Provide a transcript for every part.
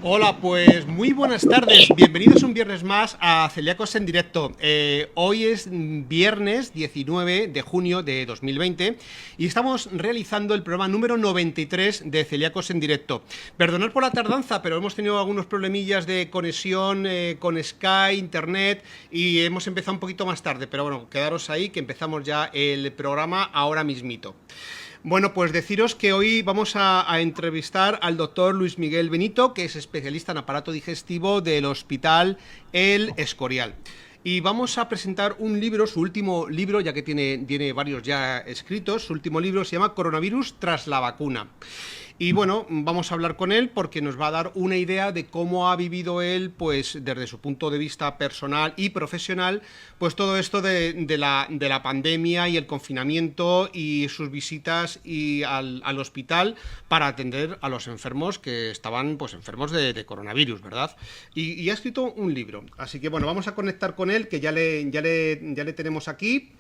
Hola, pues muy buenas tardes. Bienvenidos un viernes más a Celíacos en Directo. Hoy es viernes 19 de junio de 2020 y estamos realizando el programa número 93 de Celíacos en Directo. Perdonad por la tardanza, pero hemos tenido algunos problemillas de conexión con Sky, Internet y hemos empezado un poquito más tarde. Pero bueno, quedaros ahí que empezamos ya el programa ahora mismito. Bueno, pues deciros que hoy vamos a entrevistar al doctor Luis Miguel Benito, que es especialista en aparato digestivo del Hospital El Escorial. Y vamos a presentar un libro, su último libro, ya que tiene varios ya escritos. Su último libro se llama Coronavirus tras la vacuna. Y bueno, vamos a hablar con él porque nos va a dar una idea de cómo ha vivido él, pues desde su punto de vista personal y profesional, pues todo esto de la pandemia y el confinamiento y sus visitas al hospital para atender a los enfermos que estaban pues enfermos de coronavirus, ¿verdad? Y ha escrito un libro, así que bueno, vamos a conectar con él, que ya le tenemos aquí.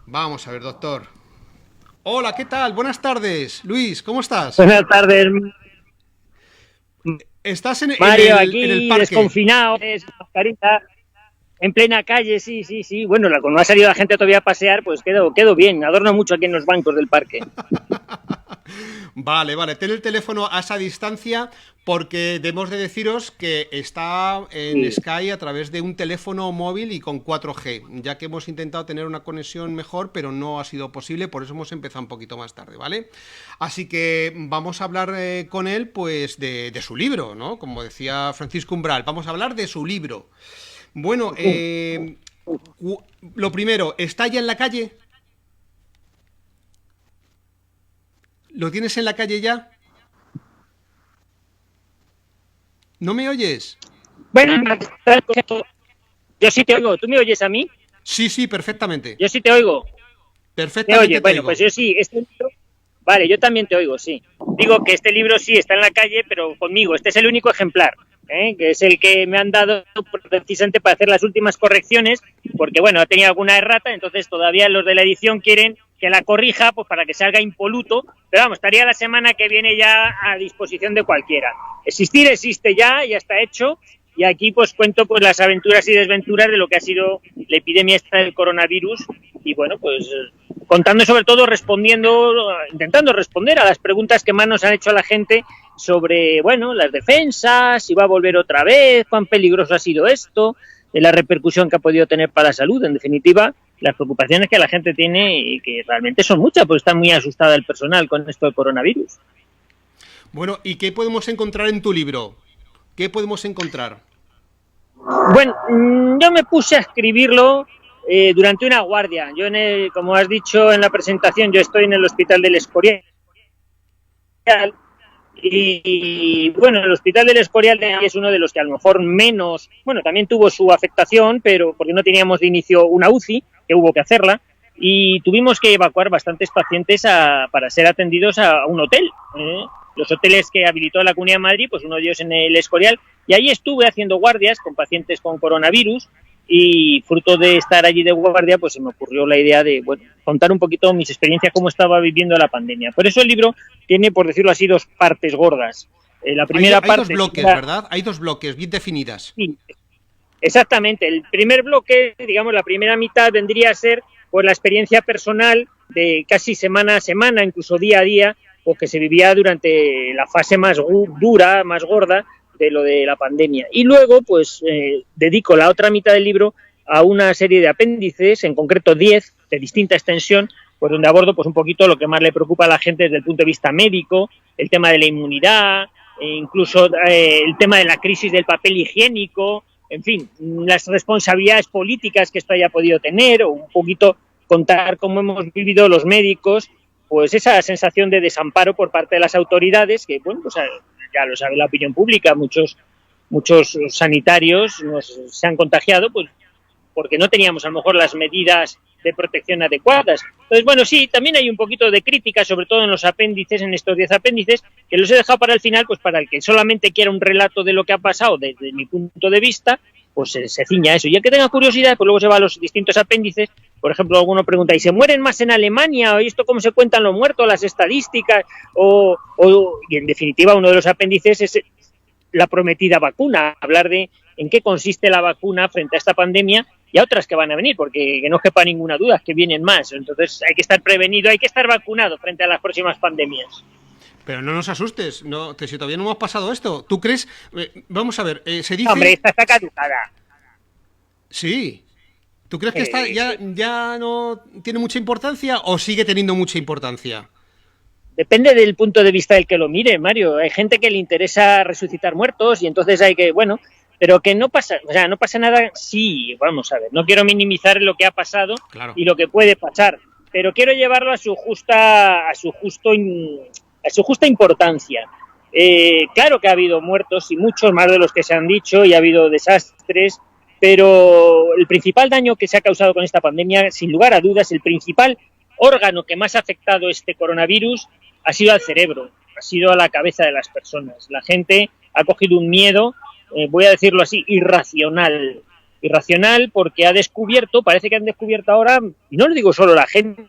Vamos a ver, doctor. Hola, ¿qué tal? Buenas tardes. Luis, ¿cómo estás? Buenas tardes, ¿Estás en Mario, el aquí parque? desconfinado, mascarita, en plena calle, sí. Bueno, cuando ha salido la gente todavía a pasear, pues quedo bien, adorno mucho aquí en los bancos del parque. Vale, ten el teléfono a esa distancia porque debemos de deciros que está en Sky a través de un teléfono móvil y con 4G, ya que hemos intentado tener una conexión mejor, pero no ha sido posible, por eso hemos empezado un poquito más tarde, ¿vale? Así que vamos a hablar con él, pues, de su libro, ¿no? Como decía Francisco Umbral, vamos a hablar de su libro. Bueno, lo primero, ¿está ya en la calle? ¿Lo tienes en la calle ya? ¿No me oyes? Bueno, yo sí te oigo, ¿tú me oyes a mí? Sí, perfectamente. Yo sí te oigo. Perfectamente. ¿Me oyes? Bueno, pues yo sí, este libro... Vale, yo también te oigo, sí. Digo que este libro sí está en la calle, pero conmigo. Este es el único ejemplar, que es el que me han dado precisamente para hacer las últimas correcciones, porque bueno, ha tenido alguna errata, entonces todavía los de la edición quieren que la corrija, pues para que salga impoluto, pero vamos, estaría la semana que viene ya a disposición de cualquiera. Existir existe ya está hecho, y aquí pues cuento pues las aventuras y desventuras de lo que ha sido la epidemia esta del coronavirus, y bueno, pues contando sobre todo, intentando responder a las preguntas que más nos han hecho a la gente sobre, bueno, las defensas, si va a volver otra vez, cuán peligroso ha sido esto, de la repercusión que ha podido tener para la salud, en definitiva, las preocupaciones que la gente tiene y que realmente son muchas, porque está muy asustada el personal con esto del coronavirus. Bueno, ¿y qué podemos encontrar en tu libro? ¿Qué podemos encontrar? Bueno, yo me puse a escribirlo durante una guardia. Yo, como has dicho en la presentación, yo estoy en el Hospital del Escorial. Y bueno, el Hospital del Escorial es uno de los que a lo mejor menos, bueno, también tuvo su afectación, pero porque no teníamos de inicio una UCI, que hubo que hacerla, y tuvimos que evacuar bastantes pacientes para ser atendidos a un hotel. Los hoteles que habilitó la Comunidad de Madrid, pues uno de ellos en el Escorial, y ahí estuve haciendo guardias con pacientes con coronavirus, y fruto de estar allí de guardia, pues se me ocurrió la idea de, bueno, contar un poquito mis experiencias, cómo estaba viviendo la pandemia. Por eso el libro tiene, por decirlo así, dos partes gordas. La primera parte... Hay dos bloques, ¿verdad? Hay dos bloques bien definidas. Sí, exactamente. El primer bloque, digamos, la primera mitad vendría a ser pues la experiencia personal de casi semana a semana, incluso día a día, pues que se vivía durante la fase más dura, más gorda de lo de la pandemia. Y luego, pues, dedico la otra mitad del libro a una serie de apéndices, en concreto 10, de distinta extensión, pues donde abordo pues un poquito lo que más le preocupa a la gente desde el punto de vista médico, el tema de la inmunidad, incluso el tema de la crisis del papel higiénico, en fin, las responsabilidades políticas que esto haya podido tener, o un poquito contar cómo hemos vivido los médicos, pues esa sensación de desamparo por parte de las autoridades, que bueno, pues ya lo sabe la opinión pública, muchos sanitarios se han contagiado, pues porque no teníamos a lo mejor las medidas de protección adecuadas. Entonces, bueno, sí, también hay un poquito de crítica, sobre todo en los apéndices, en estos 10 apéndices, que los he dejado para el final, pues para el que solamente quiera un relato de lo que ha pasado desde mi punto de vista, pues se ciña a eso. Y el que tenga curiosidad, pues luego se va a los distintos apéndices por ejemplo, alguno pregunta, ¿y se mueren más en Alemania? ¿O esto cómo se cuentan los muertos, las estadísticas? Y en definitiva, uno de los apéndices es la prometida vacuna, hablar de en qué consiste la vacuna frente a esta pandemia y a otras que van a venir, porque que no quepa ninguna duda, que vienen más. Entonces hay que estar prevenido, hay que estar vacunado frente a las próximas pandemias. Pero no nos asustes, no, que si todavía no hemos pasado esto. ¿Tú crees? Vamos a ver, se dice... Hombre, esta está caducada. Sí. ¿Tú crees que esta ya no tiene mucha importancia o sigue teniendo mucha importancia? Depende del punto de vista del que lo mire, Mario. Hay gente que le interesa resucitar muertos y entonces hay que, bueno, pero que no pasa, o sea, no pasa nada. Sí, vamos a ver, no quiero minimizar lo que ha pasado, claro, y lo que puede pasar, pero quiero llevarlo a su justa importancia. Claro que ha habido muertos y muchos más de los que se han dicho y ha habido desastres, pero el principal daño que se ha causado con esta pandemia, sin lugar a dudas, el principal órgano que más ha afectado este coronavirus ha sido al cerebro, ha sido a la cabeza de las personas. La gente ha cogido un miedo, voy a decirlo así, irracional porque ha descubierto, parece que han descubierto ahora, y no lo digo solo la gente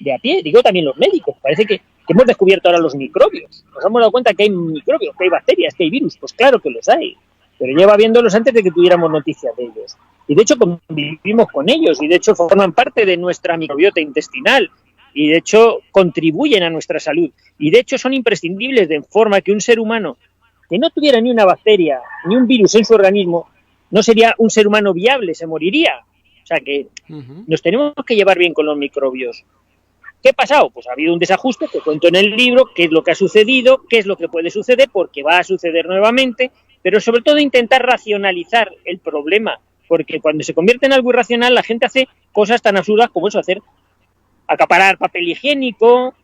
de a pie, digo también los médicos, parece que hemos descubierto ahora los microbios, nos hemos dado cuenta que hay microbios, que hay bacterias, que hay virus, pues claro que los hay, pero lleva viéndolos antes de que tuviéramos noticias de ellos. Y de hecho convivimos con ellos, y de hecho forman parte de nuestra microbiota intestinal, y de hecho contribuyen a nuestra salud, y de hecho son imprescindibles, de forma que un ser humano que no tuviera ni una bacteria, ni un virus en su organismo, no sería un ser humano viable, se moriría. O sea que nos tenemos que llevar bien con los microbios. ¿Qué ha pasado? Pues ha habido un desajuste, que cuento en el libro, qué es lo que ha sucedido, qué es lo que puede suceder, porque va a suceder nuevamente, pero sobre todo intentar racionalizar el problema, porque cuando se convierte en algo irracional, la gente hace cosas tan absurdas como eso, acaparar papel higiénico,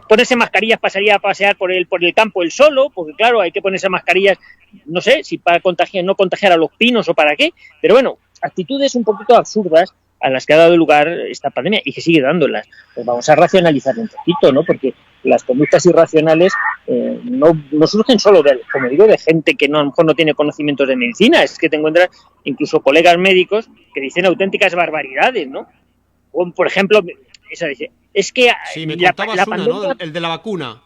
ponerse mascarillas para salir a pasear por el campo él solo, porque claro, hay que ponerse mascarillas, no sé, si para no contagiar a los pinos o para qué, pero bueno, actitudes un poquito absurdas a las que ha dado lugar esta pandemia y que sigue dándolas. Pues vamos a racionalizar un poquito, ¿no? Porque las conductas irracionales no surgen solo, como digo, de gente que a lo mejor no tiene conocimientos de medicina, es que te encuentras incluso colegas médicos que dicen auténticas barbaridades, ¿no? O, por ejemplo, esa dice, es que sí, me contabas la pandemia, ¿no? El de la vacuna.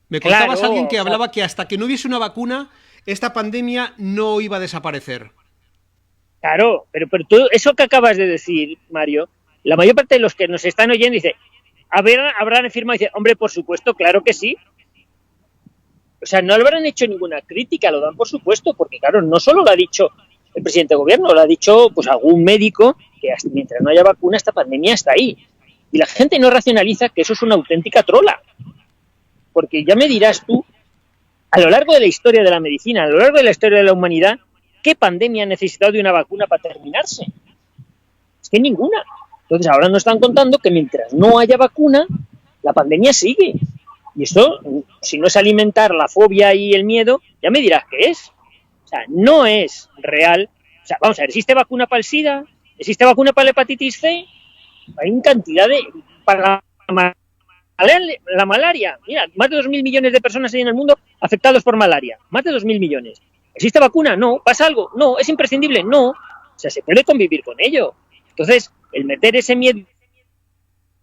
Me contabas a alguien que hablaba que hasta que no hubiese una vacuna, esta pandemia no iba a desaparecer. Claro, pero todo eso que acabas de decir, Mario, la mayor parte de los que nos están oyendo dice, habrán afirmado, dice, hombre, por supuesto, claro que sí. O sea, no le habrán hecho ninguna crítica, lo dan por supuesto, porque claro, no solo lo ha dicho el presidente de gobierno, lo ha dicho pues algún médico, que hasta mientras no haya vacuna, esta pandemia está ahí. Y la gente no racionaliza que eso es una auténtica trola. Porque ya me dirás tú, a lo largo de la historia de la medicina, a lo largo de la historia de la humanidad, ¿qué pandemia ha necesitado de una vacuna para terminarse? Es que ninguna. Entonces ahora nos están contando que mientras no haya vacuna, la pandemia sigue. Y esto, si no es alimentar la fobia y el miedo, ya me dirás qué es. O sea, no es real. O sea, vamos a ver, ¿existe vacuna para el SIDA? ¿Existe vacuna para la hepatitis C? Hay una cantidad de... Para la malaria. Mira, más de 2.000 millones de personas hay en el mundo afectados por malaria. Más de 2.000 millones. ¿Existe vacuna? No. ¿Pasa algo? No. ¿Es imprescindible? No. O sea, se puede convivir con ello. Entonces, el meter ese miedo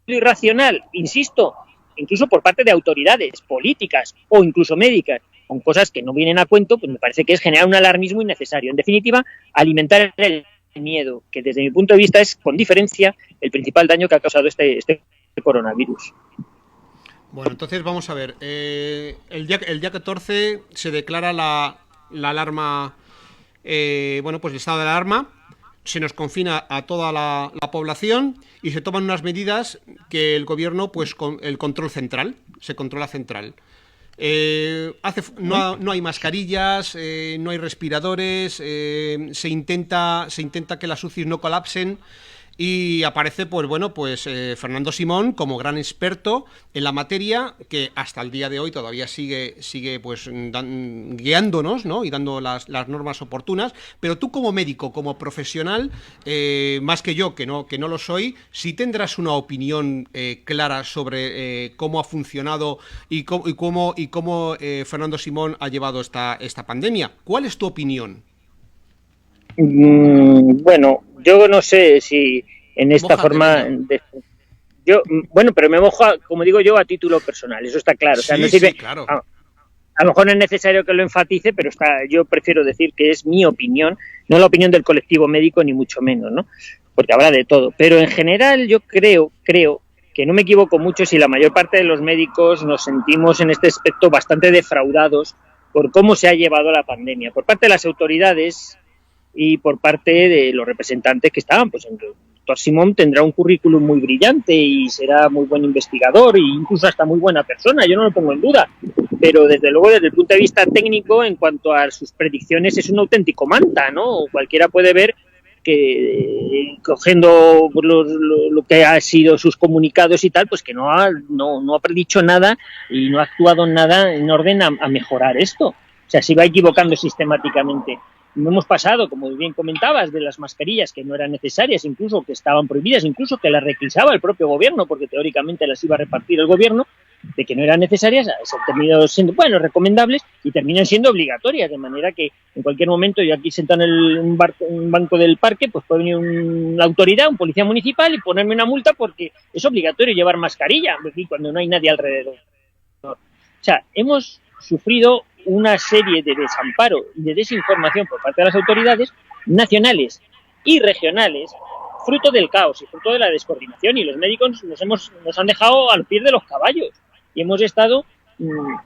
irracional, insisto, incluso por parte de autoridades políticas o incluso médicas, con cosas que no vienen a cuento, pues me parece que es generar un alarmismo innecesario. En definitiva, alimentar el miedo, que desde mi punto de vista es, con diferencia, el principal daño que ha causado este coronavirus. Bueno, entonces vamos a ver. El día 14 se declara la alarma, pues el estado de alarma. Se nos confina a toda la población y se toman unas medidas que el gobierno, pues con el control central, se controla central. No hay mascarillas, no hay respiradores, se intenta que las UCIs no colapsen. Y aparece, Fernando Simón como gran experto en la materia, que hasta el día de hoy todavía sigue guiándonos, ¿no? Y dando las normas oportunas. Pero tú como médico, como profesional, más que yo, que no lo soy, sí tendrás una opinión clara sobre cómo ha funcionado y cómo Fernando Simón ha llevado esta pandemia. ¿Cuál es tu opinión? Bueno, yo no sé si en esta Mójate, forma venga. de... Yo, bueno, pero me mojo, como digo yo, a título personal, eso está claro. O sea, Sí, no sirve... sí, claro. A lo mejor no es necesario que lo enfatice, pero yo prefiero decir que es mi opinión, no la opinión del colectivo médico, ni mucho menos, ¿no? Porque habrá de todo. Pero en general yo creo que no me equivoco mucho si la mayor parte de los médicos nos sentimos en este aspecto bastante defraudados por cómo se ha llevado la pandemia, por parte de las autoridades y por parte de los representantes que estaban. Pues el doctor Simón tendrá un currículum muy brillante y será muy buen investigador e incluso hasta muy buena persona, yo no lo pongo en duda, pero desde luego desde el punto de vista técnico, en cuanto a sus predicciones, es un auténtico manta, ¿no? Cualquiera puede ver que cogiendo lo que ha sido sus comunicados y tal, pues que no ha predicho nada y no ha actuado en nada en orden a mejorar esto. O sea, se va equivocando sistemáticamente. No hemos pasado, como bien comentabas, de las mascarillas que no eran necesarias, incluso que estaban prohibidas, incluso que las requisaba el propio gobierno, porque teóricamente las iba a repartir el gobierno, de que no eran necesarias, se han terminado siendo, bueno, recomendables y terminan siendo obligatorias, de manera que en cualquier momento yo aquí sentado en un banco del parque, pues puede venir una autoridad, un policía municipal y ponerme una multa porque es obligatorio llevar mascarilla, cuando no hay nadie alrededor. O sea, hemos sufrido una serie de desamparo y de desinformación por parte de las autoridades nacionales y regionales, fruto del caos y fruto de la descoordinación, y los médicos nos han dejado al pie de los caballos y hemos estado,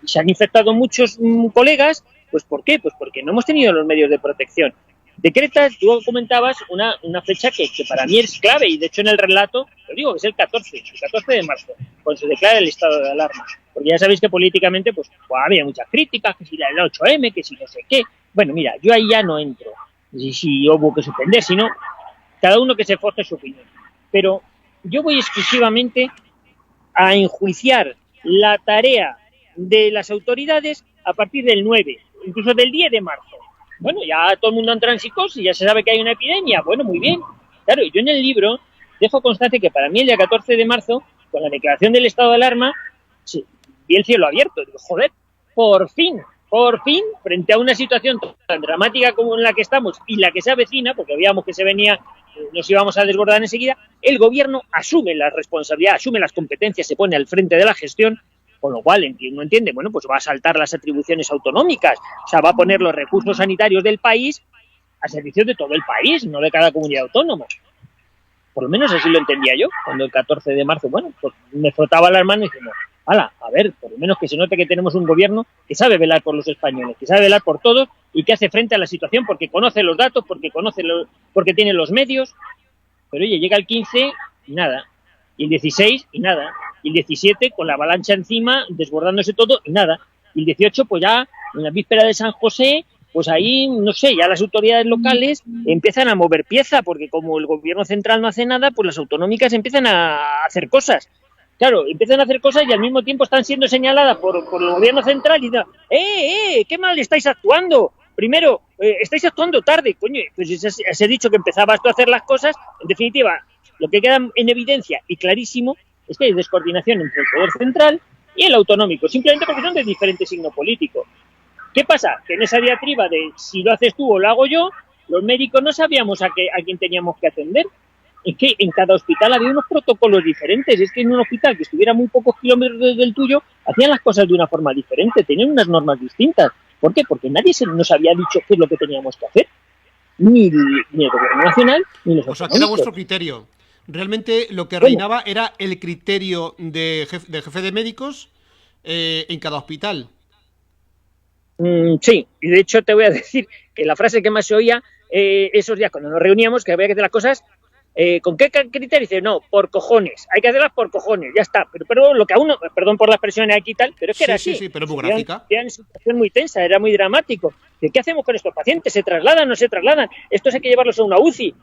se han infectado muchos colegas, pues ¿por qué? Pues porque no hemos tenido los medios de protección. Decretas, tú comentabas una fecha que para mí es clave, y de hecho en el relato lo digo, que es el 14 de marzo, cuando se declara el estado de alarma, porque ya sabéis que políticamente pues había muchas críticas, que si la del 8M, que si no sé qué. Bueno, mira, yo ahí ya no entro, si hubo que suspender, si no, cada uno que se force su opinión, pero yo voy exclusivamente a enjuiciar la tarea de las autoridades a partir del 9, incluso del 10 de marzo. Bueno, ya todo el mundo entra en psicosis, ya se sabe que hay una epidemia, bueno, muy bien. Claro, yo en el libro dejo constancia que para mí el día 14 de marzo, con la declaración del estado de alarma, sí, vi el cielo abierto. Digo, joder, por fin, frente a una situación tan dramática como en la que estamos y la que se avecina, porque veíamos que se venía, nos íbamos a desbordar enseguida, el gobierno asume la responsabilidad, asume las competencias, se pone al frente de la gestión, con lo cual uno entiende, bueno, pues va a saltar las atribuciones autonómicas, o sea, va a poner los recursos sanitarios del país a servicio de todo el país, no de cada comunidad autónoma. Por lo menos así lo entendía yo, cuando el 14 de marzo, bueno, pues me frotaba las manos diciendo, hala, a ver, por lo menos que se note que tenemos un gobierno que sabe velar por los españoles, que sabe velar por todos y que hace frente a la situación porque conoce los datos, porque tiene los medios. Pero oye, llega el 15 y nada, y el 16 y nada, y el 17 con la avalancha encima, desbordándose todo y nada, y el 18 pues ya en la víspera de San José, pues ahí, no sé, ya las autoridades locales empiezan a mover pieza, porque como el gobierno central no hace nada, pues las autonómicas empiezan a hacer cosas. Claro, empiezan a hacer cosas y al mismo tiempo están siendo señaladas por el gobierno central y dicen, qué mal estáis actuando. Primero, estáis actuando tarde, coño, pues se ha dicho que empezabas tú a hacer las cosas. En definitiva, lo que queda en evidencia y clarísimo es que hay descoordinación entre el poder central y el autonómico, simplemente porque son de diferente signo político. ¿Qué pasa? Que en esa diatriba de si lo haces tú o lo hago yo, los médicos no sabíamos a quién teníamos que atender. Es que en cada hospital había unos protocolos diferentes. Es que en un hospital que estuviera muy pocos kilómetros del tuyo, hacían las cosas de una forma diferente, tenían unas normas distintas. ¿Por qué? Porque nadie nos había dicho qué es lo que teníamos que hacer. Ni el gobierno nacional, ni los autonómicos. O sea, que era vuestro criterio. Realmente lo que reinaba era el criterio del jefe de médicos en cada hospital. Sí, y de hecho te voy a decir que la frase que más se oía esos días cuando nos reuníamos, que había que hacer las cosas, ¿con qué criterio? Dice, no, por cojones, hay que hacerlas por cojones, ya está. Pero lo que a uno, perdón por las expresiones aquí y tal, pero es que era así. Sí, pero muy gráfica. Era una situación muy tensa, era muy dramático. ¿Qué hacemos con estos pacientes? ¿Se trasladan o no se trasladan? Estos hay que llevarlos a una UCI.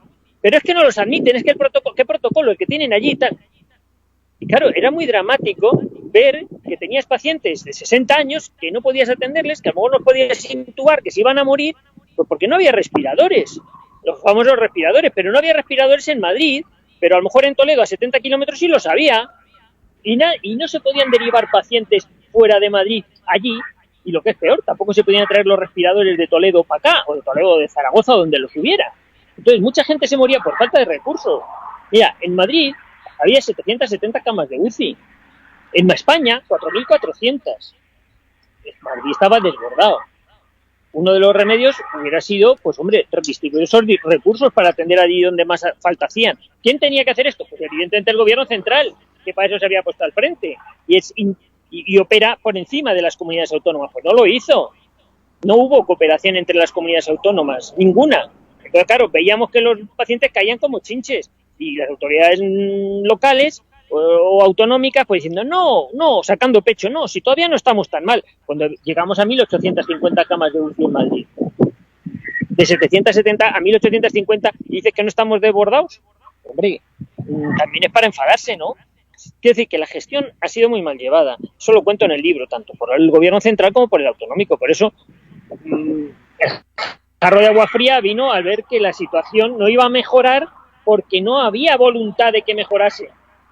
Pero es que no los admiten, es que ¿qué protocolo el que tienen allí y tal? Y claro, era muy dramático ver que tenías pacientes de 60 años que no podías atenderles, que a lo mejor no podías intubar, que se iban a morir, pues porque no había respiradores, los famosos respiradores, pero no había respiradores en Madrid, pero a lo mejor en Toledo a 70 kilómetros sí los había, y no se podían derivar pacientes fuera de Madrid allí, y lo que es peor, tampoco se podían traer los respiradores de Toledo para acá, o de Toledo o de Zaragoza, donde los hubiera. Entonces mucha gente se moría por falta de recursos. Mira, en Madrid había 770 camas de UCI. En España, 4.400. Madrid estaba desbordado. Uno de los remedios hubiera sido, pues hombre, distribuir esos recursos para atender allí donde más falta hacían. ¿Quién tenía que hacer esto? Pues evidentemente el gobierno central, que para eso se había puesto al frente y opera por encima de las comunidades autónomas. Pues no lo hizo. No hubo cooperación entre las comunidades autónomas, ninguna. Entonces, claro, veíamos que los pacientes caían como chinches y las autoridades locales o autonómicas pues diciendo no, sacando pecho, no, si todavía no estamos tan mal. Cuando llegamos a 1.850 camas de UCI en Madrid, de 770 a 1.850, y dices que no estamos desbordados, hombre, también es para enfadarse, ¿no? Quiero decir que la gestión ha sido muy mal llevada. Eso lo cuento en el libro, tanto por el gobierno central como por el autonómico. Por eso el jarro de agua fría vino al ver que la situación no iba a mejorar porque no había voluntad de que mejorase,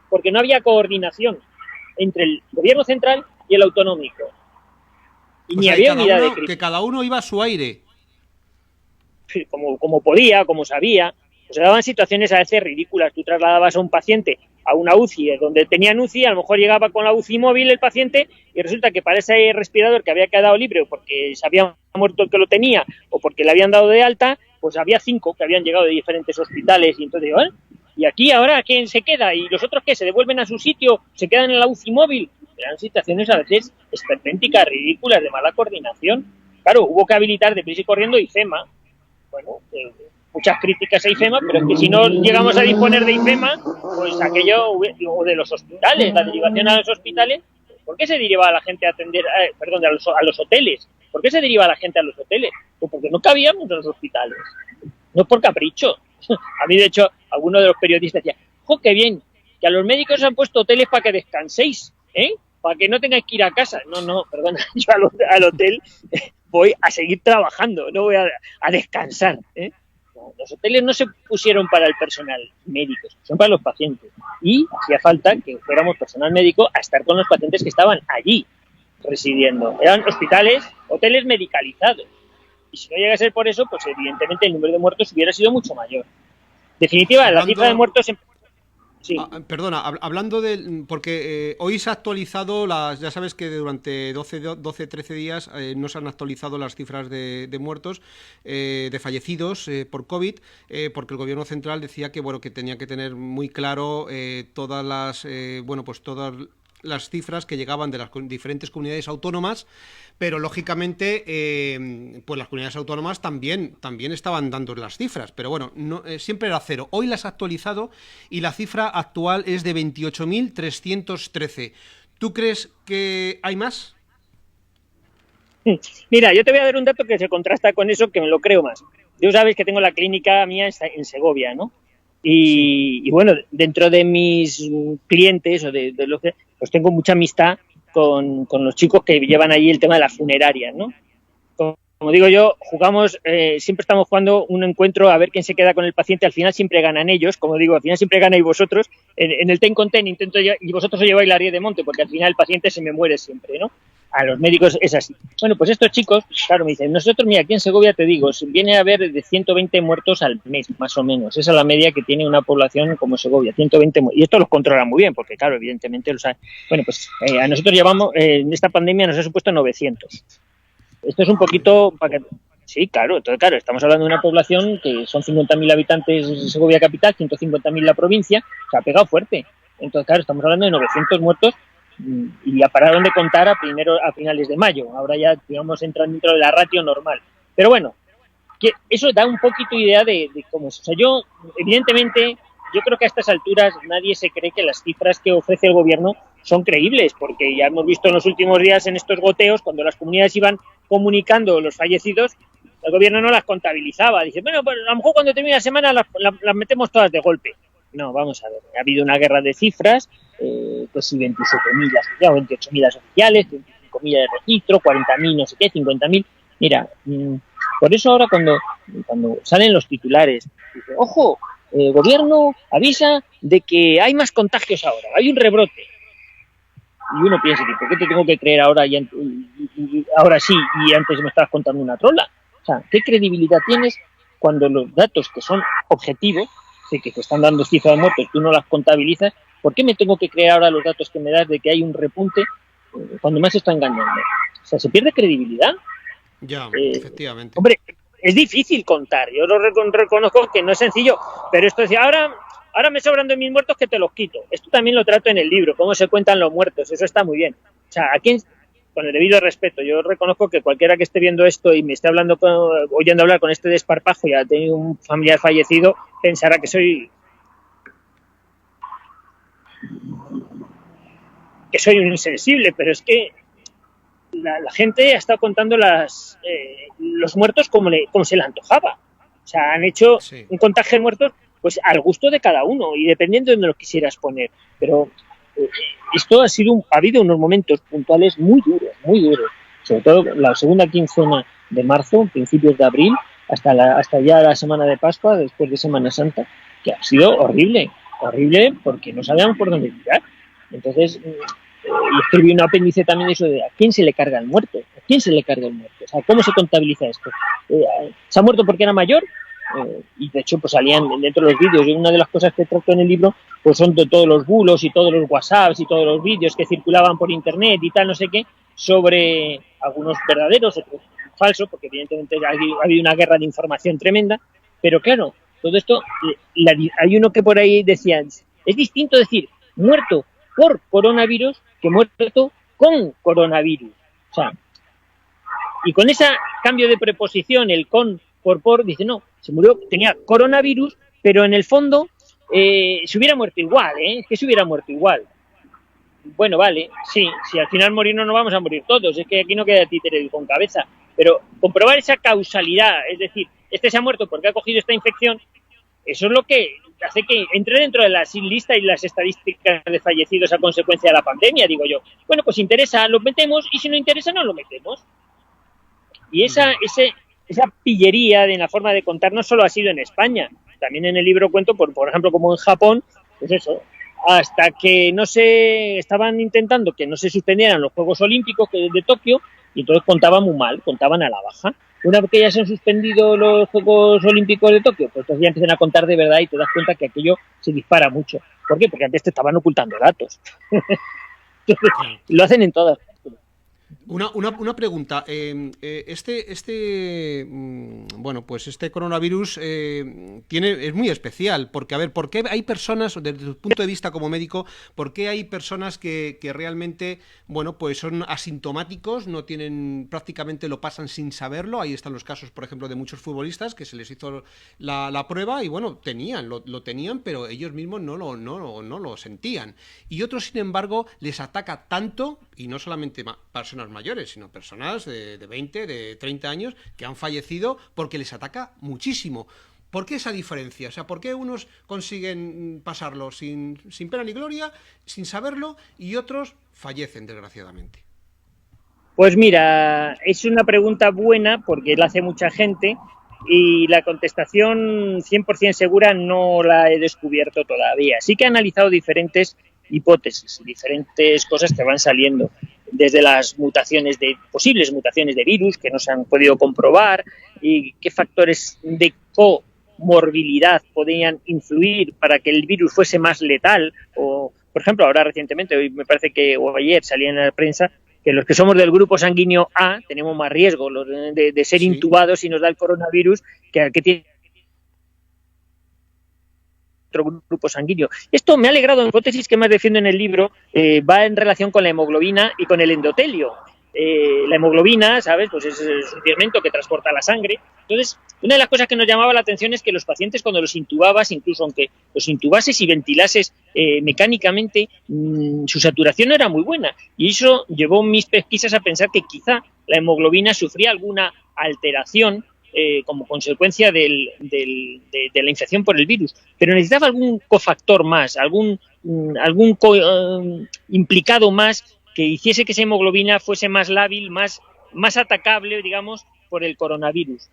porque no había coordinación entre el gobierno central y el autonómico. Y ni había unidad de crítica. Que cada uno iba a su aire. Como podía, como sabía. Se daban situaciones a veces ridículas. Tú trasladabas a un paciente a una UCI donde tenían UCI, a lo mejor llegaba con la UCI móvil el paciente y resulta que para ese respirador que había quedado libre o porque se había muerto el que lo tenía o porque le habían dado de alta, pues había 5 que habían llegado de diferentes hospitales y entonces digo, ¿y aquí ahora quién se queda? ¿Y los otros qué? ¿Se devuelven a su sitio? ¿Se quedan en la UCI móvil? Eran situaciones a veces esperpénticas, ridículas, de mala coordinación. Claro, hubo que habilitar deprisa y corriendo IFEMA. Bueno, muchas críticas a IFEMA, pero es que si no llegamos a disponer de IFEMA, pues aquello, o de los hospitales, la derivación a los hospitales, ¿por qué se deriva a la gente a atender, a los hoteles? ¿Por qué se deriva a la gente a los hoteles? Pues porque no cabíamos en los hospitales, no por capricho. A mí, de hecho, algunos de los periodistas decían, ¡jo, qué bien! Que a los médicos han puesto hoteles para que descanséis, para que no tengáis que ir a casa. No, perdona, yo al hotel voy a seguir trabajando, no voy a descansar, Los hoteles no se pusieron para el personal médico, son para los pacientes. Y hacía falta que fuéramos personal médico a estar con los pacientes que estaban allí residiendo. Eran hoteles medicalizados. Y si no llega a ser por eso, pues evidentemente el número de muertos hubiera sido mucho mayor. Definitiva, la cifra de muertos... Sí. Perdona, hablando de... Porque hoy se ha actualizado ya sabes que durante 12-13 días no se han actualizado las cifras de muertos, de fallecidos por COVID, porque el gobierno central decía que que tenía que tener muy claro todas las cifras que llegaban de las diferentes comunidades autónomas, pero lógicamente pues las comunidades autónomas también estaban dando las cifras, pero bueno, siempre era 0. Hoy las ha actualizado y la cifra actual es de 28.313. ¿Tú crees que hay más? Mira, yo te voy a dar un dato que se contrasta con eso, que me lo creo más. Yo sabes que tengo la clínica mía en Segovia, ¿no? Y bueno, dentro de mis clientes o de los que pues tengo mucha amistad con los chicos que llevan allí el tema de las funerarias, ¿no? Como digo yo, siempre estamos jugando un encuentro a ver quién se queda con el paciente. Al final siempre ganan ellos, como digo, al final siempre ganáis vosotros. En el ten con ten intento yo, y vosotros os lleváis la ría de monte, porque al final el paciente se me muere siempre, ¿no? A los médicos es así. Bueno, pues estos chicos, claro, me dicen, nosotros, mira, aquí en Segovia te digo, viene a haber de 120 muertos al mes, más o menos. Esa es la media que tiene una población como Segovia, 120 muertos. Y esto los controla muy bien, porque claro, evidentemente lo saben. Bueno, pues a nosotros llevamos, en esta pandemia nos ha supuesto 900. Esto es un poquito... Sí, claro, entonces, claro, estamos hablando de una población que son 50.000 habitantes en Segovia capital, 150.000 la provincia, se ha pegado fuerte. Entonces, claro, estamos hablando de 900 muertos y ya pararon de contar a finales de mayo. Ahora ya, digamos, entran dentro de la ratio normal. Pero bueno, que eso da un poquito idea de cómo es. O sea, evidentemente, yo creo que a estas alturas nadie se cree que las cifras que ofrece el gobierno son creíbles, porque ya hemos visto en los últimos días en estos goteos, cuando las comunidades iban comunicando los fallecidos, el gobierno no las contabilizaba. Dice, bueno, pues a lo mejor cuando termine la semana las metemos todas de golpe. No, vamos a ver, ha habido una guerra de cifras, pues sí, 27.000 ya, 28.000 oficiales, 25.000 de registro, 40.000 no sé qué, 50.000. Mira, por eso ahora cuando salen los titulares, dice, ojo, el gobierno avisa de que hay más contagios ahora, hay un rebrote. Y uno piensa, ¿por qué te tengo que creer ahora ahora sí y antes me estabas contando una trola? O sea, ¿qué credibilidad tienes cuando los datos que son objetivos sé que te están dando cifras de muertos, tú no las contabilizas, ¿por qué me tengo que creer ahora los datos que me das de que hay un repunte cuando me has estado engañando? O sea, se pierde credibilidad. Ya, efectivamente. Hombre, es difícil contar, yo lo reconozco que no es sencillo, pero esto decía, ahora me sobran 2.000 muertos que te los quito. Esto también lo trato en el libro, cómo se cuentan los muertos, eso está muy bien. O sea, con el debido respeto, yo reconozco que cualquiera que esté viendo esto y me esté oyendo hablar con este desparpajo y ha tenido un familiar fallecido, pensará que soy un insensible, pero es que la gente ha estado contando los muertos como se le antojaba. O sea, han hecho un contaje de muertos pues al gusto de cada uno y dependiendo de donde lo quisieras poner. Pero esto ha habido unos momentos puntuales muy duros. Sobre todo la segunda quincena de marzo, principios de abril, hasta ya la semana de Pascua, después de Semana Santa, que ha sido horrible porque no sabíamos por dónde tirar. Entonces, y escribí un apéndice también de eso de ¿a quién se le carga el muerto? ¿A quién se le carga el muerto? O sea, ¿cómo se contabiliza esto? ¿Se ha muerto porque era mayor? Y de hecho pues salían dentro de los vídeos, y una de las cosas que trato en el libro pues son de todos los bulos y todos los whatsapps y todos los vídeos que circulaban por internet y tal, no sé qué, sobre algunos verdaderos, otros falsos, porque evidentemente ha habido una guerra de información tremenda, pero claro, todo esto, hay uno que por ahí decía, es distinto decir muerto por coronavirus que muerto con coronavirus. O sea, y con ese cambio de preposición, el con por, dice, no, se murió, tenía coronavirus, pero en el fondo se hubiera muerto igual, es que se hubiera muerto igual. Bueno, vale, sí, si al final morirnos no vamos a morir todos, es que aquí no queda títere con cabeza, pero comprobar esa causalidad, es decir, este se ha muerto porque ha cogido esta infección, eso es lo que hace que entre dentro de la lista y las estadísticas de fallecidos a consecuencia de la pandemia, digo yo. Bueno, pues interesa, lo metemos, y si no interesa, no lo metemos. Y esa pillería de la forma de contar no solo ha sido en España, también en el libro cuento, por ejemplo, como en Japón, pues eso, hasta que estaban intentando que no se suspendieran los Juegos Olímpicos de Tokio, y entonces contaban muy mal, contaban a la baja. Una vez que ya se han suspendido los Juegos Olímpicos de Tokio, pues entonces ya empiezan a contar de verdad y te das cuenta que aquello se dispara mucho. ¿Por qué? Porque antes te estaban ocultando datos. Lo hacen en todas. Una pregunta. Bueno, pues este coronavirus es muy especial, porque, a ver, ¿por qué hay personas, desde tu punto de vista como médico, por qué hay personas que realmente, bueno, pues son asintomáticos, prácticamente lo pasan sin saberlo? Ahí están los casos, por ejemplo, de muchos futbolistas que se les hizo la prueba y, bueno, lo tenían, pero ellos mismos no lo sentían. Y otros, sin embargo, les ataca tanto, y no solamente personas mayores, sino personas de 20, de 30 años que han fallecido porque les ataca muchísimo. ¿Por qué esa diferencia? O sea, ¿por qué unos consiguen pasarlo sin pena ni gloria, sin saberlo, y otros fallecen, desgraciadamente? Pues mira, es una pregunta buena porque la hace mucha gente y la contestación 100% segura no la he descubierto todavía. Sí que he analizado diferentes hipótesis, diferentes cosas que van saliendo, desde las posibles mutaciones de virus que no se han podido comprobar y qué factores de comorbilidad podían influir para que el virus fuese más letal. O, por ejemplo, ahora recientemente, hoy me parece que o ayer salía en la prensa que los que somos del grupo sanguíneo A tenemos más riesgo de ser intubados si nos da el coronavirus que al que tiene otro grupo sanguíneo. Esto me ha alegrado. La hipótesis que más defiendo en el libro va en relación con la hemoglobina y con el endotelio. La hemoglobina, ¿sabes? Pues es un pigmento que transporta la sangre. Entonces, una de las cosas que nos llamaba la atención es que los pacientes, cuando los intubabas, incluso aunque los intubases y ventilases mecánicamente, su saturación no era muy buena. Y eso llevó mis pesquisas a pensar que quizá la hemoglobina sufría alguna alteración como consecuencia de la infección por el virus, pero necesitaba algún cofactor más, algún implicado más que hiciese que esa hemoglobina fuese más lábil, más atacable, digamos, por el coronavirus.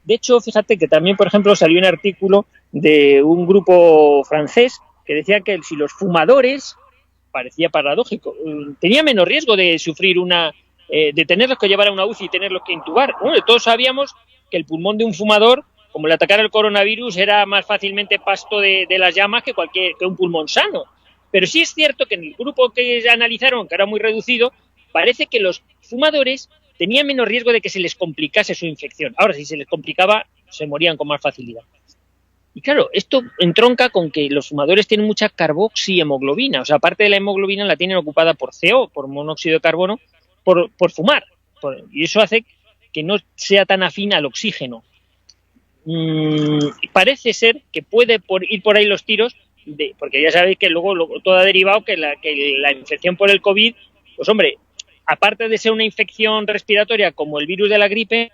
De hecho, fíjate que también, por ejemplo, salió un artículo de un grupo francés que decía que si los fumadores, parecía paradójico, tenía menos riesgo de sufrir de tenerlos que llevar a una UCI y tenerlos que intubar. Bueno, todos sabíamos que el pulmón de un fumador como le atacara el coronavirus era más fácilmente pasto de las llamas que un pulmón sano. Pero sí es cierto que en el grupo que analizaron, que era muy reducido, parece que los fumadores tenían menos riesgo de que se les complicase su infección. Ahora, si se les complicaba, se morían con más facilidad. Y claro, esto entronca con que los fumadores tienen mucha carboxihemoglobina, o sea, aparte de la hemoglobina la tienen ocupada por CO, por monóxido de carbono, por fumar. Y eso hace que no sea tan afín al oxígeno. Parece ser que puede ir por ahí los tiros, porque ya sabéis que luego todo ha derivado que la infección por el COVID, pues hombre, aparte de ser una infección respiratoria como el virus de la gripe,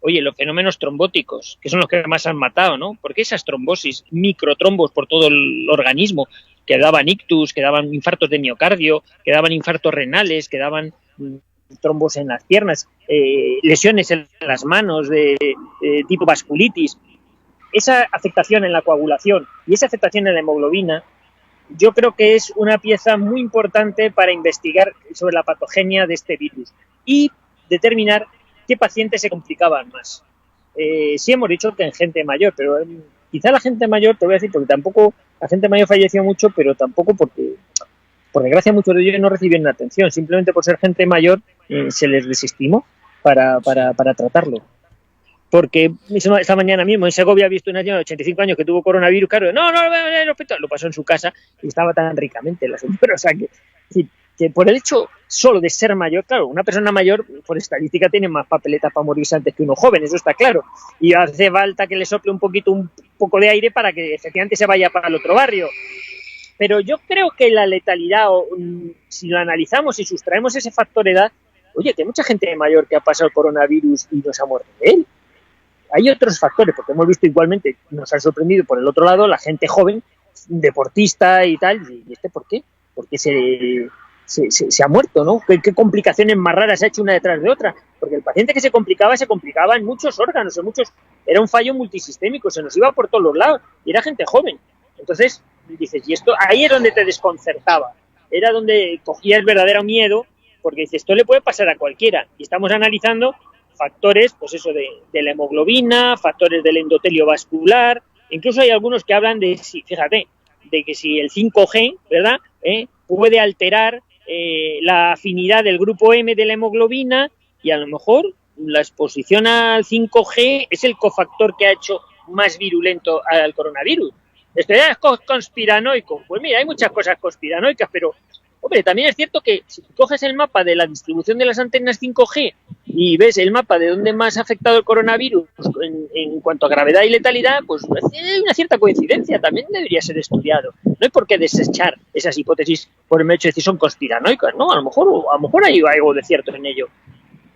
oye, los fenómenos trombóticos, que son los que más han matado, ¿no? Porque esas trombosis, microtrombos por todo el organismo, que daban ictus, que daban infartos de miocardio, que daban infartos renales, que daban trombos en las piernas, lesiones en las manos de tipo vasculitis. Esa afectación en la coagulación y esa afectación en la hemoglobina, yo creo que es una pieza muy importante para investigar sobre la patogenia de este virus y determinar qué pacientes se complicaban más. Sí hemos dicho que en gente mayor, pero quizá la gente mayor, te voy a decir, porque tampoco la gente mayor falleció mucho, pero tampoco porque, por desgracia, muchos de ellos no recibieron atención. Simplemente por ser gente mayor se les desestimó para tratarlo. Porque esta mañana mismo en Segovia he visto una señora de 85 años que tuvo coronavirus, claro, no lo voy a ver en el hospital, lo pasó en su casa y estaba tan ricamente la señora, o sea que por el hecho solo de ser mayor, claro, una persona mayor por estadística tiene más papeletas para morirse antes que uno joven, eso está claro, y hace falta que le sople un poco de aire para que efectivamente se vaya para el otro barrio. Pero yo creo que la letalidad, si lo analizamos y sustraemos ese factor edad, oye, que hay mucha gente mayor que ha pasado el coronavirus y no se ha muerto de él. Hay otros factores, porque hemos visto igualmente, nos han sorprendido por el otro lado, la gente joven, deportista y tal, ¿y por qué? Porque se ha muerto, ¿no? ¿Qué complicaciones más raras ha hecho una detrás de otra? Porque el paciente que se complicaba en muchos órganos, era un fallo multisistémico, se nos iba por todos los lados, y era gente joven. Entonces, dices, y esto, ahí es donde te desconcertaba, era donde cogía el verdadero miedo, porque dices, esto le puede pasar a cualquiera, y estamos analizando factores, pues eso, de la hemoglobina, factores del endotelio vascular, incluso hay algunos que hablan de que si el 5G, ¿verdad?, puede alterar la afinidad del grupo M de la hemoglobina y a lo mejor la exposición al 5G es el cofactor que ha hecho más virulento al coronavirus. Esto ya es conspiranoico. Pues mira, hay muchas cosas conspiranoicas, pero hombre, también es cierto que si coges el mapa de la distribución de las antenas 5G y ves el mapa de dónde más ha afectado el coronavirus en cuanto a gravedad y letalidad, pues hay una cierta coincidencia, también debería ser estudiado. No hay por qué desechar esas hipótesis por el hecho de decir son conspiranoicas, ¿no? A lo mejor hay algo de cierto en ello.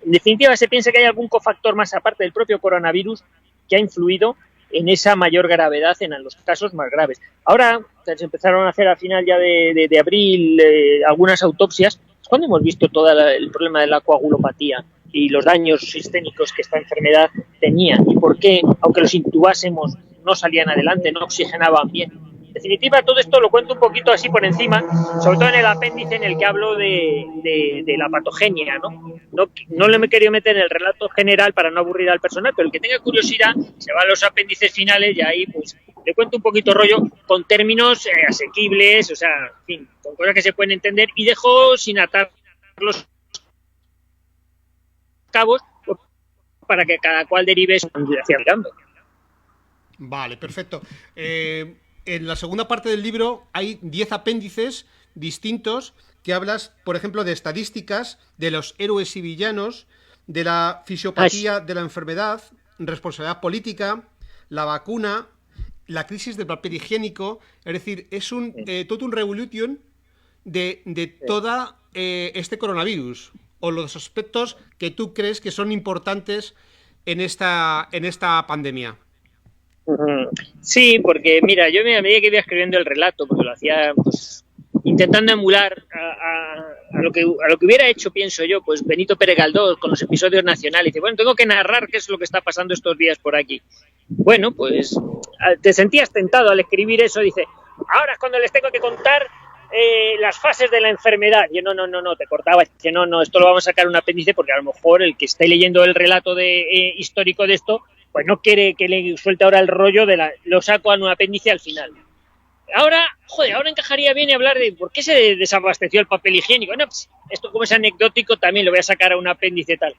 En definitiva, se piensa que hay algún cofactor más aparte del propio coronavirus que ha influido en esa mayor gravedad en los casos más graves. Ahora se empezaron a hacer al final ya de abril algunas autopsias, es cuando hemos visto todo el problema de la coagulopatía y los daños sistémicos que esta enfermedad tenía y por qué, aunque los intubásemos, no salían adelante, no oxigenaban bien. En definitiva, todo esto lo cuento un poquito así por encima, sobre todo en el apéndice en el que hablo de la patogenia, ¿no? No le he querido meter en el relato general para no aburrir al personal, pero el que tenga curiosidad se va a los apéndices finales y ahí pues le cuento un poquito rollo con términos asequibles, o sea, en fin, con cosas que se pueden entender y dejo sin atar los cabos para que cada cual derive su hacia mirando. Vale, perfecto. En la segunda parte del libro hay 10 apéndices distintos que hablas, por ejemplo, de estadísticas, de los héroes y villanos, de la fisiopatía de la enfermedad, responsabilidad política, la vacuna, la crisis del papel higiénico. Es decir, es todo un revolution de toda este coronavirus, o los aspectos que tú crees que son importantes en esta pandemia. Sí, porque mira, yo a medida que iba escribiendo el relato, porque lo hacía pues intentando emular a lo que hubiera hecho, pienso yo, pues Benito Pérez Galdós con los episodios nacionales. Dice, bueno, tengo que narrar qué es lo que está pasando estos días por aquí. Bueno, pues te sentías tentado al escribir eso, dice, ahora es cuando les tengo que contar las fases de la enfermedad. Yo no, te cortaba, dice, no, esto lo vamos a sacar un apéndice porque a lo mejor el que esté leyendo el relato histórico de esto, pues no quiere que le suelte ahora el rollo lo saco a un apéndice al final. Ahora encajaría bien hablar de por qué se desabasteció el papel higiénico. Bueno, pues, esto como es anecdótico también lo voy a sacar a un apéndice tal.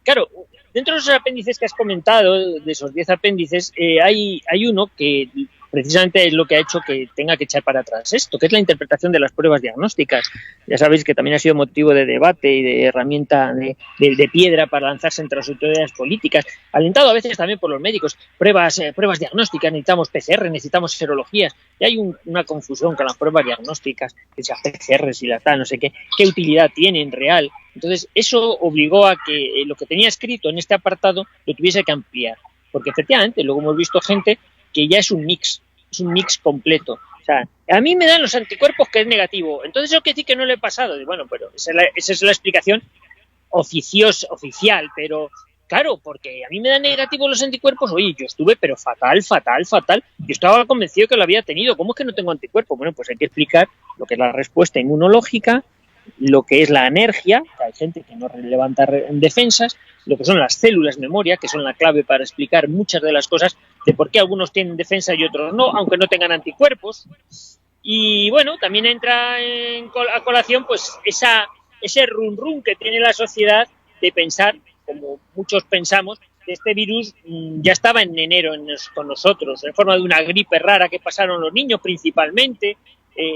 Claro, dentro de esos apéndices que has comentado, de esos 10 apéndices, hay uno que precisamente es lo que ha hecho que tenga que echar para atrás esto, que es la interpretación de las pruebas diagnósticas. Ya sabéis que también ha sido motivo de debate y de herramienta de piedra para lanzarse entre las autoridades políticas, alentado a veces también por los médicos. Pruebas diagnósticas, necesitamos PCR, necesitamos serologías. Y hay una confusión con las pruebas diagnósticas, que sea PCR, si la tal, no sé qué utilidad tienen real. Entonces, eso obligó a que lo que tenía escrito en este apartado lo tuviese que ampliar. Porque efectivamente, luego hemos visto gente que ya es un mix completo. O sea, a mí me dan los anticuerpos que es negativo. Entonces, ¿eso quiere decir que no le he pasado? Bueno, pero esa es la explicación oficial, pero claro, porque a mí me dan negativos los anticuerpos. Oye, yo estuve, pero fatal. Yo estaba convencido que lo había tenido. ¿Cómo es que no tengo anticuerpos? Bueno, pues hay que explicar lo que es la respuesta inmunológica, lo que es la energía, que hay gente que no levanta defensas, lo que son las células memoria, que son la clave para explicar muchas de las cosas de por qué algunos tienen defensa y otros no, aunque no tengan anticuerpos. Y bueno, también entra a colación pues ese run que tiene la sociedad de pensar, como muchos pensamos, que este virus ya estaba en enero con nosotros, en forma de una gripe rara que pasaron los niños principalmente.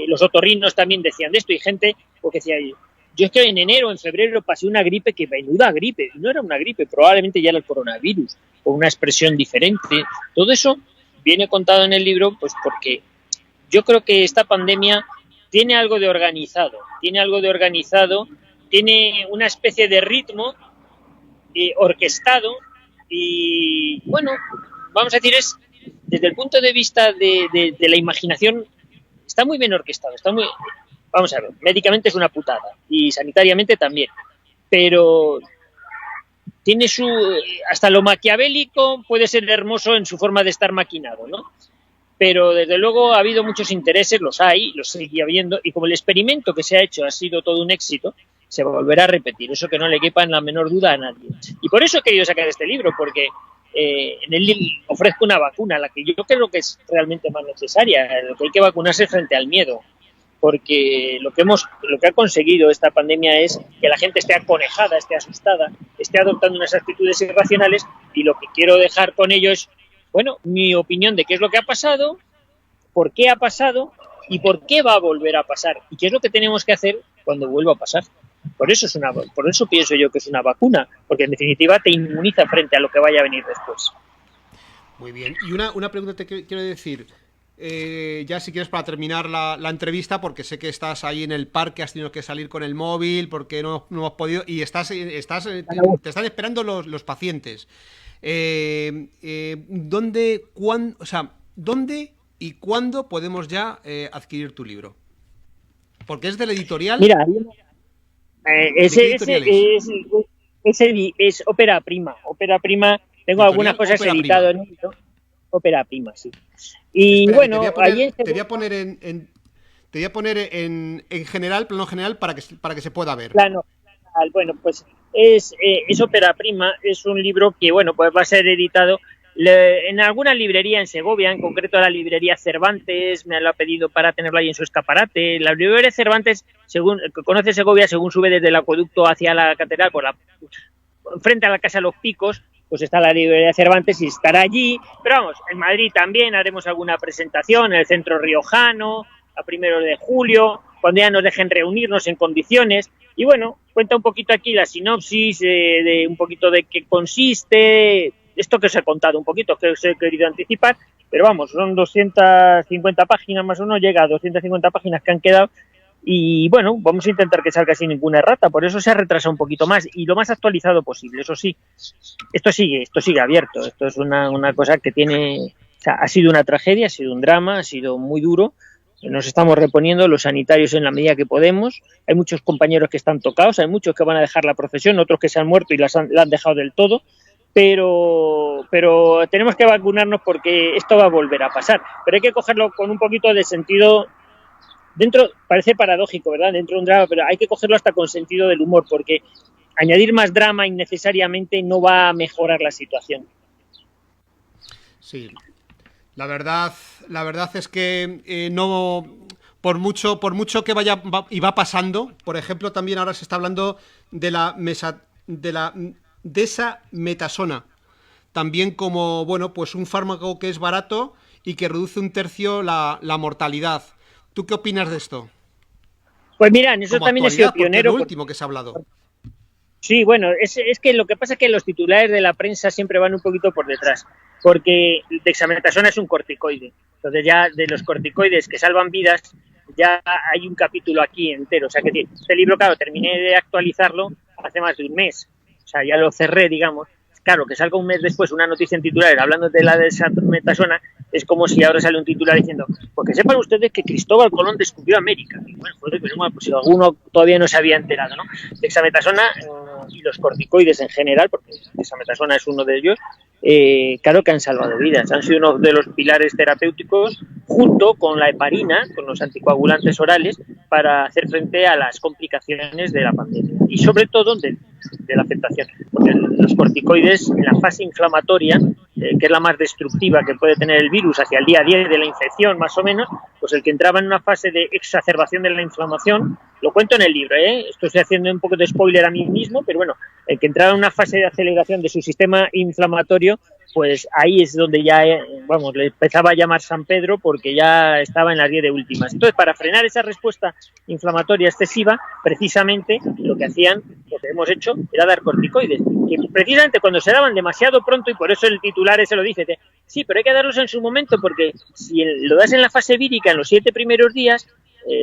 Los otorrinos también decían de esto, y gente porque decía, yo es que en enero, en febrero pasé una gripe que menuda gripe, no era una gripe, probablemente ya era el coronavirus, o una expresión diferente. Todo eso viene contado en el libro pues porque yo creo que esta pandemia tiene algo de organizado, tiene una especie de ritmo orquestado y, bueno, vamos a decir, es desde el punto de vista de la imaginación, está muy bien orquestado, vamos a ver, médicamente es una putada y sanitariamente también, pero tiene hasta lo maquiavélico puede ser hermoso en su forma de estar maquinado, ¿no? Pero desde luego ha habido muchos intereses, los sigue habiendo, y como el experimento que se ha hecho ha sido todo un éxito, se volverá a repetir, eso que no le quepa en la menor duda a nadie. Y por eso he querido sacar este libro, porque en él ofrezco una vacuna, la que yo creo que es realmente más necesaria, lo que hay que vacunarse frente al miedo, porque lo que ha conseguido esta pandemia es que la gente esté aconejada, esté asustada, esté adoptando unas actitudes irracionales, y lo que quiero dejar con ello es, bueno, mi opinión de qué es lo que ha pasado, por qué ha pasado y por qué va a volver a pasar y qué es lo que tenemos que hacer cuando vuelva a pasar. Por eso pienso yo que es una vacuna, porque en definitiva te inmuniza frente a lo que vaya a venir después. Muy bien. Y una pregunta te quiero decir, ya si quieres para terminar la entrevista, porque sé que estás ahí en el parque, has tenido que salir con el móvil porque no has podido y te están esperando los pacientes. ¿Dónde y cuándo podemos ya adquirir tu libro? Porque es del editorial. Mira, es Ópera Prima. Ópera Prima, tengo algunas cosas editadas en el libro. Ópera Prima, sí. Y espera, bueno, te voy a poner en general, plano general, para que se pueda ver. Plano general, bueno, pues es Ópera Prima, es un libro que, bueno, pues va a ser editado en alguna librería en Segovia, en concreto la librería Cervantes, me lo ha pedido para tenerla ahí en su escaparate. La librería Cervantes, según el que conoce Segovia, según sube desde el acueducto hacia la catedral, frente a la Casa de los Picos, pues está la librería Cervantes y estará allí. Pero vamos, en Madrid también haremos alguna presentación, en el centro riojano, a 1 de julio, cuando ya nos dejen reunirnos en condiciones. Y bueno, cuenta un poquito aquí la sinopsis, de un poquito de qué consiste, esto que os he contado un poquito, que os he querido anticipar, pero vamos, son 250 páginas más o menos, llega a 250 páginas que han quedado, y bueno, vamos a intentar que salga sin ninguna errata, por eso se ha retrasado un poquito más, y lo más actualizado posible, eso sí. Esto sigue abierto, esto es una cosa que ha sido una tragedia, ha sido un drama, ha sido muy duro. Nos estamos reponiendo los sanitarios en la medida que podemos. Hay muchos compañeros que están tocados, hay muchos que van a dejar la profesión, otros que se han muerto y la han dejado del todo, pero tenemos que vacunarnos porque esto va a volver a pasar. Pero hay que cogerlo con un poquito de sentido, parece paradójico, ¿verdad? Dentro de un drama, pero hay que cogerlo hasta con sentido del humor, porque añadir más drama innecesariamente no va a mejorar la situación. Sí. La verdad es que no, por mucho que va pasando, por ejemplo, también ahora se está hablando de la desametasona, también como, bueno, pues un fármaco que es barato y que reduce un tercio la mortalidad. ¿Tú qué opinas de esto? Pues mira, en eso Como también he sido actualidad, porque es lo pionero. último que se ha hablado. Sí, bueno, es que lo que pasa es que los titulares de la prensa siempre van un poquito por detrás, porque dexametasona es un corticoide. Entonces ya de los corticoides que salvan vidas, ya hay un capítulo aquí entero. O sea que este libro, claro, terminé de actualizarlo hace más de un mes. O sea, ya lo cerré, digamos. Claro, que salga un mes después una noticia en titulares hablando de la dexametasona es como si ahora sale un titular diciendo, porque sepan ustedes que Cristóbal Colón descubrió América. Y bueno, joder, pero bueno, pues si alguno todavía no se había enterado, ¿no? Dexametasona y los corticoides en general, porque dexametasona es uno de ellos, claro que han salvado vidas, han sido uno de los pilares terapéuticos junto con la heparina, con los anticoagulantes orales, para hacer frente a las complicaciones de la pandemia y sobre todo de la afectación. Porque los corticoides en la fase inflamatoria, que es la más destructiva que puede tener el virus hacia el día a día de la infección más o menos, pues el que entraba en una fase de exacerbación de la inflamación, lo cuento en el libro, esto estoy haciendo un poco de spoiler a mí mismo, pero bueno, el que entraba en una fase de aceleración de su sistema inflamatorio, pues ahí es donde ya, vamos, le empezaba a llamar San Pedro porque ya estaba en las 10 de últimas. Entonces, para frenar esa respuesta inflamatoria excesiva, precisamente lo que hacían, lo que hemos hecho, era dar corticoides. Que precisamente cuando se daban demasiado pronto, y por eso el titular ese lo dice, sí, pero hay que darlos en su momento porque si lo das en la fase vírica en los 7 primeros días,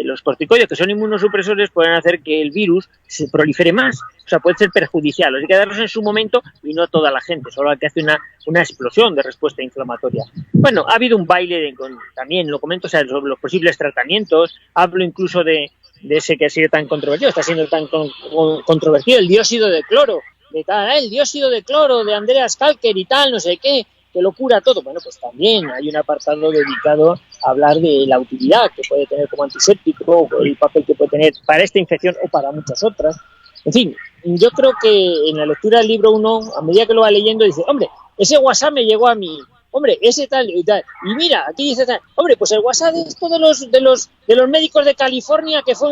los corticoides, que son inmunosupresores, pueden hacer que el virus se prolifere más. O sea, puede ser perjudicial. Hay que darlos en su momento y no toda la gente, solo que hace una explosión de respuesta inflamatoria. Bueno, ha habido un baile, también lo comento, o sea, sobre los posibles tratamientos. Hablo incluso de ese que ha sido tan controvertido, está siendo tan controvertido, el dióxido de cloro, el dióxido de cloro de Andreas Kalker y tal, no sé qué, que lo cura todo. Bueno, pues también hay un apartado dedicado a hablar de la utilidad que puede tener como antiséptico, o el papel que puede tener para esta infección o para muchas otras. En fin, yo creo que en la lectura del libro uno, a medida que lo va leyendo, dice, hombre, ese WhatsApp me llegó a mí, hombre, ese tal y tal, y mira, aquí dice tal, hombre, pues el WhatsApp de esto de los médicos de California que fue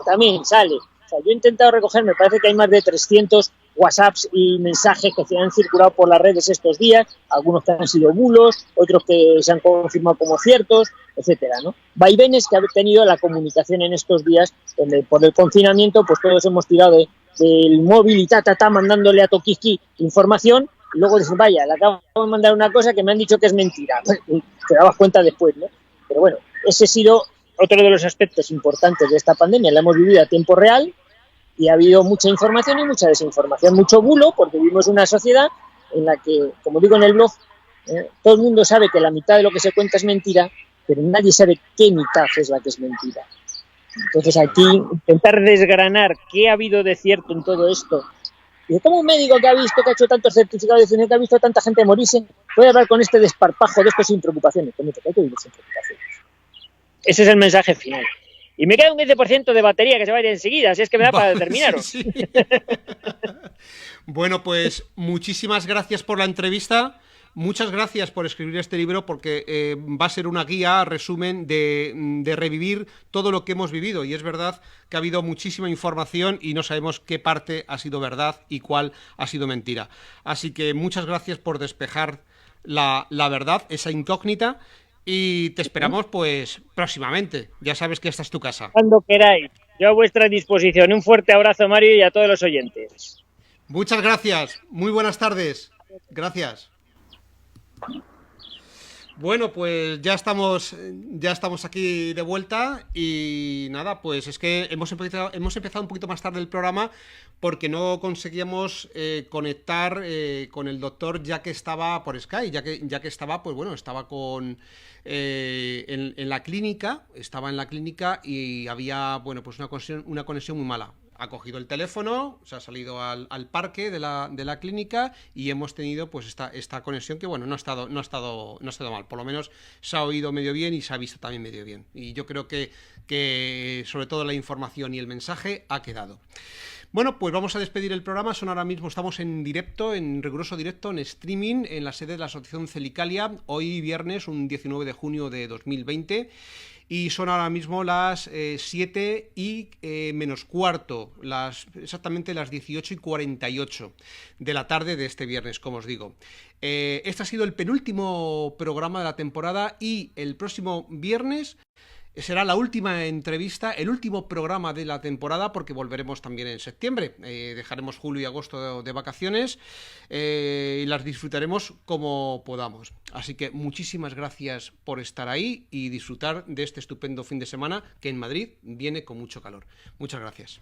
también sale. O sea, yo he intentado recoger, me parece que hay más de 300 WhatsApps y mensajes que se han circulado por las redes estos días, algunos que han sido bulos, otros que se han confirmado como ciertos, etcétera, ¿no? Vaivenes que ha tenido la comunicación en estos días, donde por el confinamiento pues todos hemos tirado del móvil y mandándole a Tokiski información, y luego dicen, vaya, le acabo de mandar una cosa que me han dicho que es mentira. Te dabas cuenta después, ¿no? Pero bueno, ese ha sido otro de los aspectos importantes de esta pandemia. La hemos vivido a tiempo real y ha habido mucha información y mucha desinformación, mucho bulo, porque vivimos una sociedad en la que, como digo en el blog, todo el mundo sabe que la mitad de lo que se cuenta es mentira, pero nadie sabe qué mitad es la que es mentira. Entonces aquí intentar desgranar qué ha habido de cierto en todo esto. Y como un médico que ha visto, que ha hecho tantos certificados de ciencia, que ha visto a tanta gente morirse, puede hablar con este desparpajo de esto sin preocupaciones. Pues hay que vivir sin preocupaciones. Ese es el mensaje final. Y me queda un 15% de batería que se va a ir enseguida, así es que me da para terminaros. Sí, sí. Bueno, pues muchísimas gracias por la entrevista. Muchas gracias por escribir este libro porque va a ser una guía, resumen de revivir todo lo que hemos vivido. Y es verdad que ha habido muchísima información y no sabemos qué parte ha sido verdad y cuál ha sido mentira. Así que muchas gracias por despejar la verdad, esa incógnita. Y te esperamos pues próximamente. Ya sabes que esta es tu casa. Cuando queráis. Yo a vuestra disposición. Un fuerte abrazo, Mario, y a todos los oyentes. Muchas gracias. Muy buenas tardes. Gracias. Bueno, pues ya estamos aquí de vuelta y nada, pues es que hemos empezado un poquito más tarde el programa porque no conseguíamos conectar con el doctor ya que estaba por Skype, ya que estaba, pues bueno, estaba en la clínica, y había, bueno, pues una conexión muy mala. Ha cogido el teléfono, se ha salido al parque de la clínica y hemos tenido pues esta conexión que bueno, no ha estado mal, por lo menos se ha oído medio bien y se ha visto también medio bien. Y yo creo que sobre todo la información y el mensaje ha quedado. Bueno, pues vamos a despedir el programa. Ahora mismo estamos en directo, en riguroso directo, en streaming, en la sede de la Asociación Celicalia, hoy viernes, un 19 de junio de 2020. Y son ahora mismo las 7 y menos cuarto, exactamente las 18:48 de la tarde de este viernes, como os digo. Este ha sido el penúltimo programa de la temporada y el próximo viernes será la última entrevista, el último programa de la temporada, porque volveremos también en septiembre. Dejaremos julio y agosto de vacaciones y las disfrutaremos como podamos. Así que muchísimas gracias por estar ahí y disfrutar de este estupendo fin de semana que en Madrid viene con mucho calor. Muchas gracias.